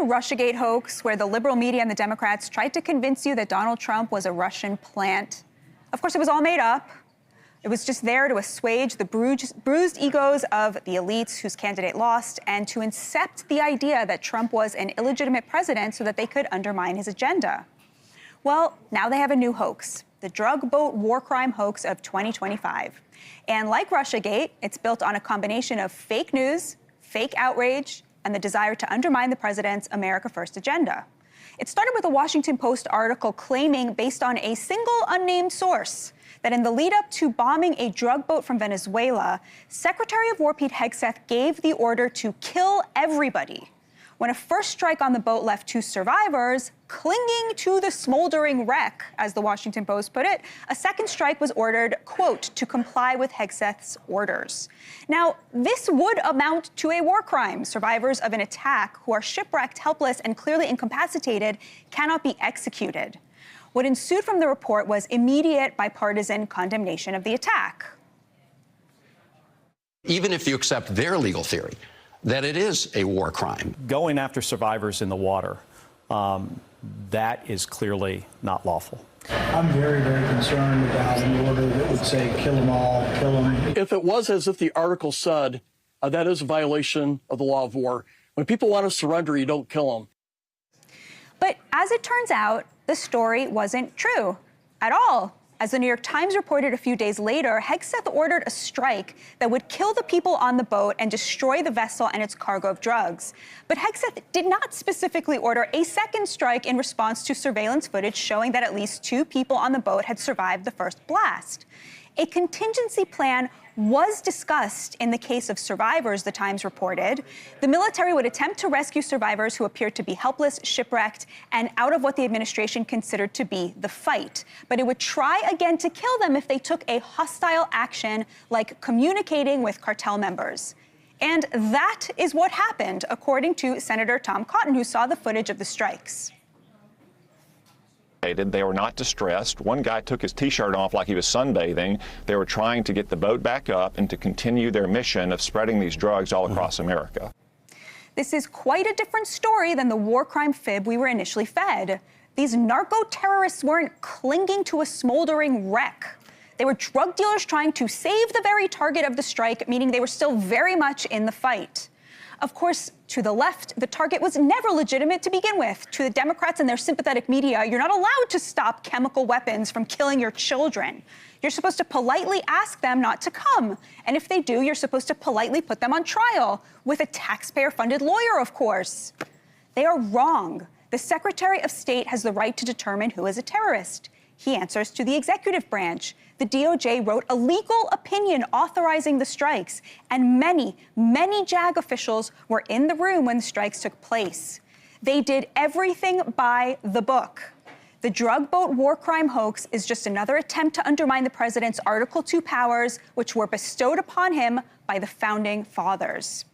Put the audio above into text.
RussiaGate hoax where the liberal media and the Democrats tried to convince you that Donald Trump was a Russian plant? Of course, it was all made up. It was just there to assuage the bruised egos of the elites whose candidate lost and to incept the idea that Trump was an illegitimate president so that they could undermine his agenda. Well, now they have a new hoax, the drug boat war crime hoax of 2025. And like RussiaGate, it's built on a combination of fake news, fake outrage, and the desire to undermine the president's America First agenda. It started with a Washington Post article claiming, based on a single unnamed source, that in the lead up to bombing a drug boat from Venezuela, Secretary of War Pete Hegseth gave the order to kill everybody. When a first strike on the boat left 2 survivors clinging to the smoldering wreck, as the Washington Post put it, a second strike was ordered, quote, to comply with Hegseth's orders. Now, this would amount to a war crime. Survivors of an attack who are shipwrecked, helpless, and clearly incapacitated cannot be executed. What ensued from the report was immediate bipartisan condemnation of the attack. Even if you accept their legal theory, that it is a war crime. Going after survivors in the water, that is clearly not lawful. I'm very, very concerned about an order that would say kill them all, kill them. If it was as if the article said, that is a violation of the law of war. When people want to surrender, you don't kill them. But as it turns out, the story wasn't true at all. As the New York Times reported a few days later, Hegseth ordered a strike that would kill the people on the boat and destroy the vessel and its cargo of drugs. But Hegseth did not specifically order a second strike in response to surveillance footage showing that at least 2 people on the boat had survived the first blast. A contingency plan was discussed in the case of survivors, the Times reported. The military would attempt to rescue survivors who appeared to be helpless, shipwrecked, and out of what the administration considered to be the fight. But it would try again to kill them if they took a hostile action, like communicating with cartel members. And that is what happened, according to Senator Tom Cotton, who saw the footage of the strikes. They were not distressed. One guy took his T-shirt off like he was sunbathing. They were trying to get the boat back up and to continue their mission of spreading these drugs all across America. This is quite a different story than the war crime fib we were initially fed. These narco-terrorists weren't clinging to a smoldering wreck. They were drug dealers trying to save the very target of the strike, meaning they were still very much in the fight. Of course, to the left, the target was never legitimate to begin with. To the Democrats and their sympathetic media, you're not allowed to stop chemical weapons from killing your children. You're supposed to politely ask them not to come. And if they do, you're supposed to politely put them on trial, with a taxpayer-funded lawyer, of course. They are wrong. The Secretary of State has the right to determine who is a terrorist. He answers to the executive branch. The DOJ wrote a legal opinion authorizing the strikes, and many, many JAG officials were in the room when the strikes took place. They did everything by the book. The drug boat war crime hoax is just another attempt to undermine the president's Article II powers, which were bestowed upon him by the founding fathers.